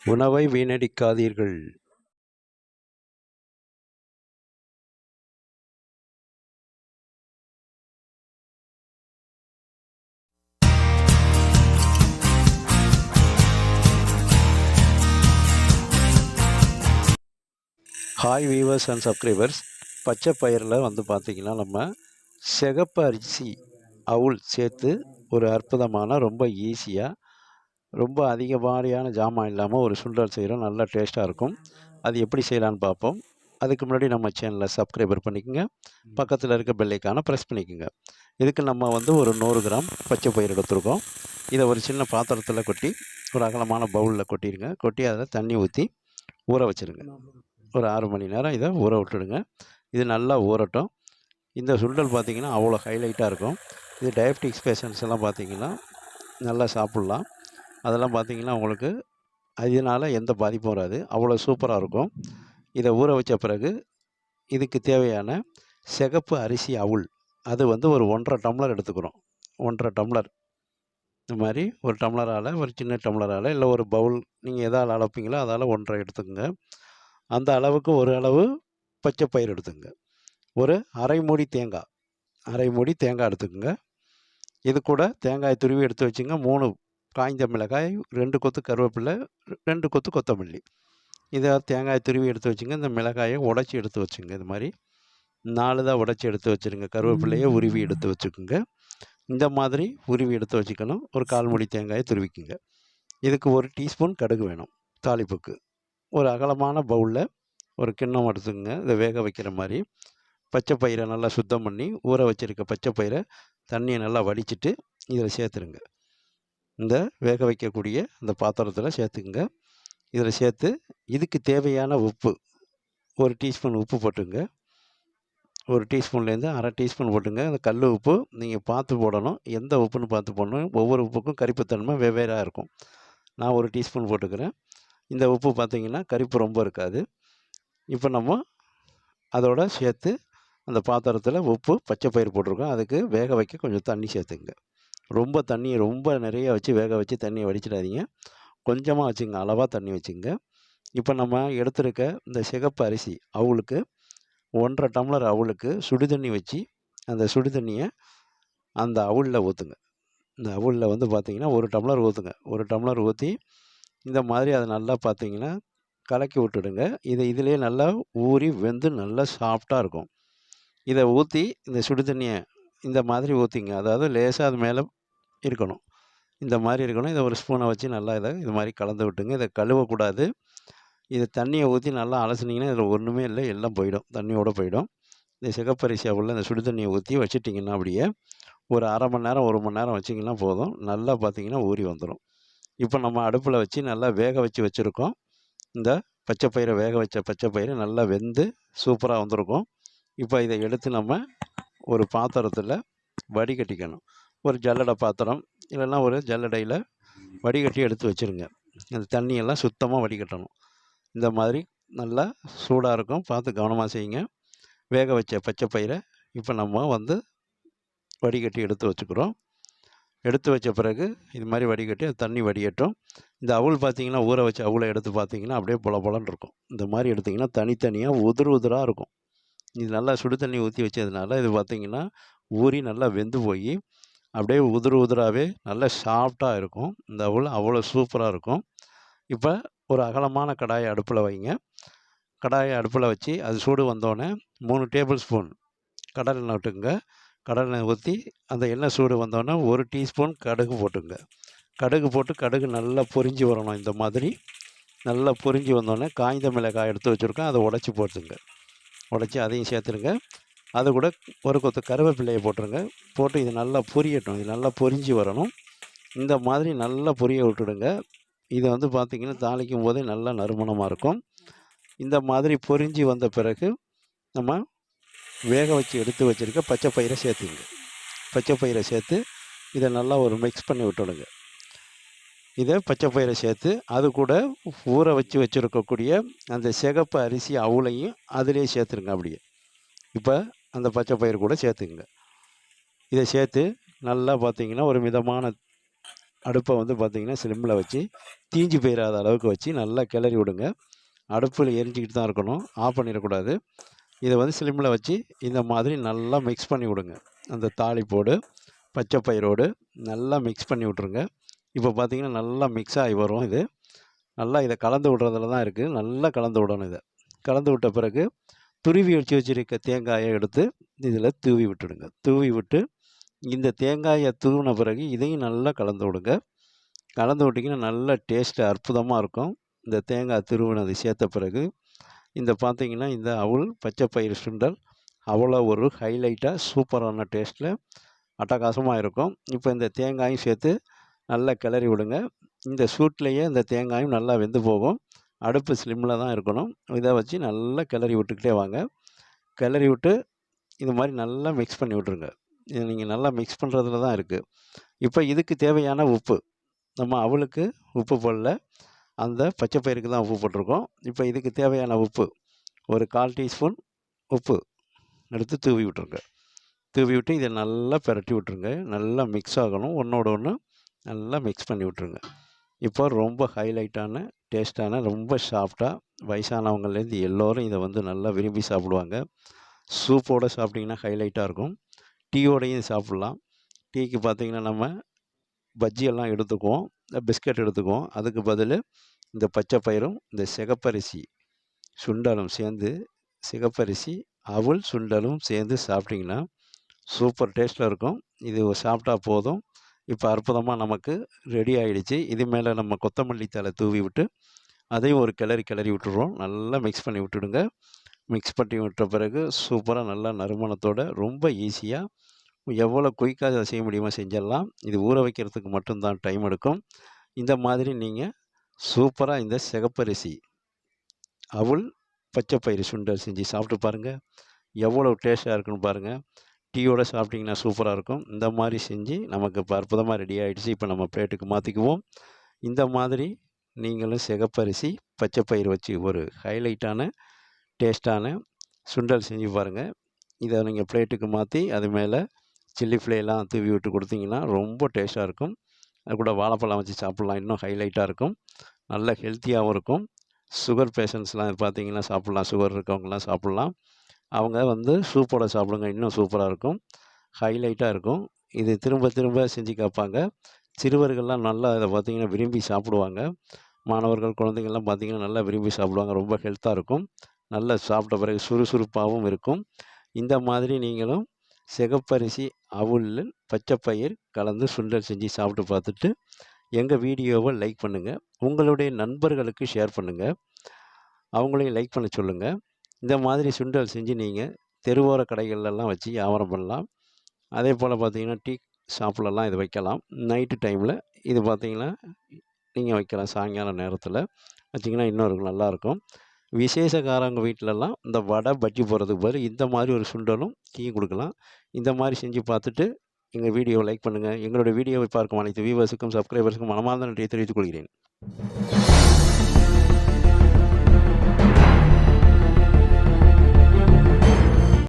உணவை வீணடிக்காதீர்கள். Hi viewers and subscribers. பச்சை பயிரில் வந்து பார்த்திங்கன்னா நம்ம சிகப்பு அரிசி அவுள் சேர்த்து ஒரு அற்புதமான ரொம்ப ஈஸியாக ரொம்ப அதிகமாரியான ஜாமான் இல்லாமல் ஒரு சுண்டல் செய்கிறோம். நல்லா டேஸ்ட்டாக இருக்கும். அது எப்படி செய்யலான்னு பார்ப்போம். அதுக்கு முன்னாடி நம்ம சேனலை சப்ஸ்கிரைபர் பண்ணிக்கோங்க. பக்கத்தில் இருக்க பெல்லைக்கான ப்ரெஸ் பண்ணிக்கோங்க. இதுக்கு நம்ம வந்து ஒரு 100 கிராம் பச்சை பயிர் எடுத்துருக்கோம். இதை ஒரு சின்ன பாத்திரத்தில் கொட்டி ஒரு அகலமான பவுலில் கொட்டிடுங்க. கொட்டி அதில் தண்ணி ஊற்றி ஊற வச்சுருங்க. ஒரு 6 மணி நேரம் இதை ஊற விட்டுடுங்க. இது நல்லா ஊறட்டும். இந்த சுண்டல் பார்த்திங்கன்னா அவ்வளோ ஹைலைட்டாக இருக்கும். இது டயபெட்டிக்ஸ் பேஷண்ட்ஸ் எல்லாம் பார்த்திங்கன்னா நல்லா சாப்பிட்லாம். அதெல்லாம் பார்த்திங்கன்னா உங்களுக்கு அதனால் எந்த பாதிப்பும் வராது. அவ்வளோ சூப்பராக இருக்கும். இதை ஊற வச்ச பிறகு இதுக்கு தேவையான சிகப்பு அரிசி அவுள் அது வந்து ஒரு 1½ டம்ளர் எடுத்துக்கிறோம். 1½ டம்ளர் இந்த மாதிரி ஒரு டம்ளரால், ஒரு சின்ன டம்ளரால், இல்லை ஒரு பவுல் நீங்கள் எதால் அளப்பீங்களோ அதால் 1½ எடுத்துக்கோங்க. அந்த அளவுக்கு ஒரு அளவு பச்சை பயிர் எடுத்துக்கங்க. ஒரு அரை மூடி தேங்காய் எடுத்துக்கோங்க. இது கூட தேங்காய் துருவி எடுத்து வச்சுங்க. 3 காய்ந்த மிளகாய், 2 கொத்து கருவேப்பிலை, 2 கொத்து கொத்தமல்லி. இதை தேங்காய் துருவி எடுத்து வச்சுங்க. இந்த மிளகாயை உடச்சி எடுத்து வச்சுங்க. இது மாதிரி 4 தான் உடச்சி எடுத்து வச்சுருங்க. கருவேப்பிலையை உருவி எடுத்து வச்சுக்கோங்க. இந்த மாதிரி உருவி எடுத்து வச்சுக்கணும். ஒரு 1/4 மூடி தேங்காயை துருவிக்குங்க. இதுக்கு 1 டீஸ்பூன் கடுகு வேணும் தாளிப்புக்கு. ஒரு அகலமான பவுலில் ஒரு கிண்ணம் எடுத்துக்கங்க. இதை வேக வைக்கிற மாதிரி பச்சை பயிரை நல்லா சுத்தம் பண்ணி ஊற வச்சுருக்க பச்சை பயிரை தண்ணியை நல்லா வடிச்சிட்டு இதில் சேர்த்துருங்க. இந்த வேக வைக்கக்கூடிய இந்த பாத்திரத்தில் சேர்த்துக்குங்க. இதில் சேர்த்து இதுக்கு தேவையான உப்பு 1 டீஸ்பூன் உப்பு போட்டுங்க. 1 டீஸ்பூன்லேருந்து அரை டீஸ்பூன் போட்டுங்க. அந்த கல் உப்பு நீங்கள் பார்த்து போடணும். எந்த உப்புன்னு பார்த்து போடணும். ஒவ்வொரு உப்புக்கும் கரிப்புத்தன்மை வெவ்வேறாக இருக்கும். நான் 1 டீஸ்பூன் போட்டுக்கிறேன். இந்த உப்பு பார்த்திங்கன்னா கரிப்பு ரொம்ப இருக்காது. இப்போ நம்ம அதோட சேர்த்து அந்த பாத்திரத்தில் உப்பு பச்சை பயிர் போட்டிருக்கோம். அதுக்கு வேக வைக்க கொஞ்சம் தண்ணி சேர்த்துங்க. ரொம்ப நிறைய வச்சு வேக வச்சு தண்ணியை வடிச்சிடாதீங்க. கொஞ்சமாக வச்சுங்க. அளவாக தண்ணி வச்சுங்க. இப்போ நம்ம எடுத்துருக்க இந்த சிகப்பு அரிசி அவுளுக்கு 1½ டம்ளர் அவுளுக்கு சுடுதண்ணி வச்சு அந்த சுடுதண்ணியை அந்த அவுளில் ஊற்றுங்க. இந்த அவுளில் வந்து பார்த்திங்கன்னா 1 டம்ளர் ஊற்றுங்க. 1 டம்ளர் ஊற்றி இந்த மாதிரி அதை நல்லா பார்த்திங்கன்னா கலக்கி விட்டுடுங்க. இதிலே நல்லா ஊறி வெந்து நல்லா சாஃப்டாக இருக்கும். இதை ஊற்றி இந்த சுடு தண்ணியை இந்த மாதிரி ஊற்றிங்க. அதாவது லேசாக அது மேலே இருக்கணும். இந்த மாதிரி இருக்கணும். இதை ஒரு ஸ்பூனை வச்சு நல்லா இது மாதிரி கலந்து விட்டுங்க. இதை கழுவக்கூடாது. இதை தண்ணியை ஊற்றி நல்லா அலசுனீங்கன்னா இதில் ஒன்றுமே இல்லை, எல்லாம் போயிடும், தண்ணியோடு போயிடும். இந்த சிகப்பரிசி உள்ள இந்த சுடு தண்ணியை ஊற்றி வச்சுட்டிங்கன்னா அப்படியே ஒரு 1/2 மணி நேரம் 1 மணி நேரம் வச்சிங்கன்னா போதும். நல்லா பார்த்திங்கன்னா ஊறி வந்துடும். இப்போ நம்ம அடுப்பில் வச்சு நல்லா வேக வச்சுருக்கோம். இந்த பச்சை பயிரை வேக வச்ச பச்சை பயிறு நல்லா வெந்து சூப்பராக வந்திருக்கும். இப்போ இதை எடுத்து நம்ம ஒரு பாத்திரத்தில் வடிகட்டிக்கணும். ஒரு ஜல்லடை பாத்திரம் இல்லைன்னா ஒரு ஜல்லடையில் வடிகட்டி எடுத்து வச்சுருங்க. அந்த தண்ணியெல்லாம் சுத்தமாக வடிகட்டணும். இந்த மாதிரி நல்லா சூடாக இருக்கும். பார்த்து கவனமாக செய்யுங்க. வேக வச்ச பச்சை பயிரை இப்போ நம்ம வந்து வடிகட்டி எடுத்து வச்சுக்கிறோம். எடுத்து வச்ச பிறகு இது மாதிரி வடிகட்டி அது தண்ணி வடிகட்டும். இந்த அவுள் பார்த்திங்கன்னா ஊற வச்ச அவுளை எடுத்து பார்த்திங்கன்னா அப்படியே பொலன்னு இருக்கும். இந்த மாதிரி எடுத்திங்கன்னா தனித்தனியாக உதிராக இருக்கும். இது நல்லா சுடு தண்ணி ஊற்றி வச்சதுனால இது பார்த்திங்கன்னா ஊறி நல்லா வெந்து போய் அப்படியே உதிராகவே நல்லா சாஃப்டாக இருக்கும். இந்த அவுள் அவ்வளோ சூப்பராக இருக்கும். இப்போ ஒரு அகலமான கடாயை அடுப்பில் வைங்க. கடாயை அடுப்பில் வச்சு அது சூடு வந்தோடனே 3 டேபிள் ஸ்பூன் கடலை எண்ணெய் விட்டுக்குங்க. கடலை எண்ணெய் ஊற்றி அந்த எண்ணெய் சூடு வந்தோடனே 1 டீஸ்பூன் கடுகு போட்டுங்க. கடுகு போட்டு கடுகு நல்லா பொரிஞ்சு வரணும். இந்த மாதிரி நல்லா பொரிஞ்சு வந்தோடனே காய்ந்த மிளகாய் எடுத்து வச்சுருக்கேன். அதை உடச்சி போட்டுங்க. உடச்சி அதையும் சேர்த்துருங்க. அது கூட ஒரு கொத்து கருவேப்பிலையை போட்டுருங்க. போட்டு இது நல்லா பொரியட்டும். இது நல்லா பொரிஞ்சு வரணும். இந்த மாதிரி நல்லா பொரிய விட்டுடுங்க. இதை வந்து பார்த்திங்கன்னா தாளிக்கும் போதே நல்லா நறுமணமாக இருக்கும். இந்த மாதிரி பொரிஞ்சு வந்த பிறகு நம்ம வேக வச்சு எடுத்து வச்சுருக்க பச்சை பயிரை சேர்த்துங்க. பச்சை பயிரை சேர்த்து இதை நல்லா ஒரு மிக்ஸ் பண்ணி விட்டுடுங்க. இதை பச்சை பயிரை சேர்த்து அது கூட ஊற வச்சு வச்சுருக்கக்கூடிய அந்த சிகப்பு அரிசி அவுளையும் அதிலே சேர்த்துருங்க. அப்படியே இப்போ அந்த பச்சை பயிர் கூட சேர்த்துக்குங்க. இதை சேர்த்து நல்லா பார்த்திங்கன்னா ஒரு மிதமான அடுப்பை வந்து பார்த்திங்கன்னா சிம்மில் வச்சு தீஞ்சு போயிடாத அளவுக்கு வச்சு நல்லா கிளறி விடுங்க. அடுப்பில் எரிஞ்சிக்கிட்டு தான் இருக்கணும், ஆஃப் பண்ணிடக்கூடாது. இதை வந்து சிம்மில் வச்சு இந்த மாதிரி நல்லா மிக்ஸ் பண்ணி விடுங்க. அந்த தாளிப்போடு பச்சை பயிரோடு நல்லா மிக்ஸ் பண்ணி விட்ருங்க. இப்போ பார்த்திங்கன்னா நல்லா மிக்ஸ் ஆகி வரும். இது நல்லா இதை கலந்து விடுறதுல தான் இருக்குது. நல்லா கலந்து விடணும். இதை கலந்து விட்ட பிறகு துருவி வச்சுருக்க தேங்காயை எடுத்து இதில் தூவி விட்டுடுங்க. தூவி விட்டு இந்த தேங்காயை தூவின பிறகு இதையும் நல்லா கலந்து விடுங்க. கலந்து விட்டிங்கன்னா நல்ல டேஸ்ட்டு அற்புதமாக இருக்கும். இந்த தேங்காய் துருவினது சேர்த்த பிறகு இந்த பார்த்திங்கன்னா இந்த அவுள் பச்சை பயிறு சுண்டல் அவ்வளோ ஒரு ஹைலைட்டாக சூப்பரான டேஸ்ட்டில் அட்டகாசமாக இருக்கும். இப்போ இந்த தேங்காயும் சேர்த்து நல்லா கிளறி விடுங்க. இந்த சூட்லேயே இந்த தேங்காயும் நல்லா வெந்து போகும். அடுப்பு ஸ்லிம்மில் தான் இருக்கணும். இதை வச்சு நல்லா கிளறி விட்டுக்கிட்டே வாங்க. கிளறி விட்டு இது மாதிரி நல்லா மிக்ஸ் பண்ணி விட்ருங்க. இது நீங்கள் நல்லா மிக்ஸ் பண்ணுறதுல தான் இருக்குது. இப்போ இதுக்கு தேவையான உப்பு, நம்ம அவளுக்கு உப்பு போடல, அந்த பச்சை பயிருக்கு தான் உப்பு போட்டிருக்கோம். இப்போ இதுக்கு தேவையான உப்பு ஒரு 1/4 டீஸ்பூன் உப்பு எடுத்து தூவி விட்ருங்க. தூவி விட்டு இதை நல்லா பிரட்டி விட்ருங்க. நல்லா மிக்ஸ் ஆகணும், ஒன்றோட ஒன்று நல்லா மிக்ஸ் பண்ணி விட்ருங்க. இப்போ ரொம்ப ஹைலைட்டான டேஸ்ட்டான ரொம்ப சாஃப்டாக வயசானவங்கலேருந்து எல்லோரும் இதை வந்து நல்லா விரும்பி சாப்பிடுவாங்க. சூப்போடு சாப்பிட்டிங்கன்னா ஹைலைட்டாக இருக்கும். டீயோடையும் சாப்பிட்லாம். டீக்கு பார்த்திங்கன்னா நம்ம பஜ்ஜியெல்லாம் எடுத்துக்குவோம், பிஸ்கட் எடுத்துக்குவோம். அதுக்கு பதில் இந்த பச்சை பயிரும் இந்த சிகப்பரிசி சுண்டலும் சேர்ந்து, சிகப்பரிசி அவல் சுண்டலும் சேர்ந்து சாப்பிட்டிங்கன்னா சூப்பர் டேஸ்ட்டில் இருக்கும். இது சாப்பிட்டா போதும். இப்போ அற்புதமாக நமக்கு ரெடி ஆகிடுச்சு. இது மேலே நம்ம கொத்தமல்லி தழை தூவி விட்டு அதையும் ஒரு கிளறி விட்டுடுறோம். நல்லா மிக்ஸ் பண்ணி விட்டுடுங்க. மிக்ஸ் பண்ணி விட்ட பிறகு சூப்பராக நல்லா நறுமணத்தோடு ரொம்ப ஈஸியாக எவ்வளோ குயிக்காக அதை செய்ய முடியுமோ செஞ்சிடலாம். இது ஊற வைக்கிறதுக்கு மட்டும்தான் டைம் எடுக்கும். இந்த மாதிரி நீங்கள் சூப்பராக இந்த சிகப்பரிசி அவல் பச்சை பயிறு சுண்டல் செஞ்சு சாப்பிட்டு பாருங்கள். எவ்வளோ டேஸ்ட்டாக இருக்குன்னு பாருங்கள். டீயோடு சாப்பிட்டிங்கன்னா சூப்பராக இருக்கும். இந்த மாதிரி செஞ்சு நமக்கு இப்போ அற்புதமாக ரெடி ஆகிடுச்சு. இப்போ நம்ம பிளேட்டுக்கு மாற்றிக்குவோம். இந்த மாதிரி நீங்களும் சிகப்பரிசி பச்சை பயிறு வச்சு ஒரு ஹைலைட்டான டேஸ்ட்டான சுண்டல் செஞ்சு பாருங்கள். இதை நீங்கள் பிளேட்டுக்கு மாற்றி அது மேலே சில்லி ஃப்ளேலாம் தூவி விட்டு கொடுத்தீங்கன்னா ரொம்ப டேஸ்ட்டாக இருக்கும். அது கூட வாழைப்பழம் வச்சு சாப்பிட்லாம், இன்னும் ஹைலைட்டாக இருக்கும். நல்ல ஹெல்த்தியாகவும் இருக்கும். சுகர் பேஷண்ட்ஸ்லாம் பார்த்திங்கன்னா சாப்பிட்லாம், சுகர் இருக்கவங்கலாம் சாப்பிட்லாம். அவங்க வந்து சூப்போட சாப்பிடுங்க, இன்னும் சூப்பராக இருக்கும், ஹைலைட்டாக இருக்கும். இது திரும்ப திரும்ப செஞ்சு கேட்பாங்க. சிறுவர்கள்லாம் நல்லா இதை பார்த்திங்கன்னா விரும்பி சாப்பிடுவாங்க. மாணவர்கள் குழந்தைங்கள்லாம் பார்த்திங்கன்னா நல்லா விரும்பி சாப்பிடுவாங்க. ரொம்ப ஹெல்த்தாக இருக்கும். நல்லா சாப்பிட்ட பிறகு சுறுசுறுப்பாகவும் இருக்கும். இந்த மாதிரி நீங்களும் சிகப்பரிசி அவலில் பச்சை பயிர் கலந்து சுண்டல் செஞ்சு சாப்பிட்டு பார்த்துட்டு எங்கள் வீடியோவை லைக் பண்ணுங்கள். உங்களுடைய நண்பர்களுக்கு ஷேர் பண்ணுங்கள். அவங்களையும் லைக் பண்ண சொல்லுங்கள். இந்த மாதிரி சுண்டல் செஞ்சு நீங்கள் தெருவோர கடைகள்லாம் வச்சு வியாபாரம் பண்ணலாம். அதே போல் பார்த்திங்கன்னா டீ ஷாப்லலாம் இது வைக்கலாம். நைட்டு டைமில் இது பார்த்திங்கன்னா நீங்கள் வைக்கலாம். சாயங்காலம் நேரத்தில் வச்சிங்கன்னா இன்னும் நல்லாயிருக்கும். விசேஷக்காரங்க வீட்டிலலாம் இந்த வடை பஜ்ஜி போடுறதுக்கு பதில் இந்த மாதிரி ஒரு சுண்டலும் டீயும் கொடுக்கலாம். இந்த மாதிரி செஞ்சு பார்த்துட்டு எங்கள் வீடியோவை லைக் பண்ணுங்கள். எங்களுடைய வீடியோவை பார்க்கும் அனைத்து வியூவர்ஸுக்கும் சப்ஸ்கிரைபர்ஸுக்கும் மனமார்ந்த நன்றியை தெரிவித்துக் கொள்கிறேன்.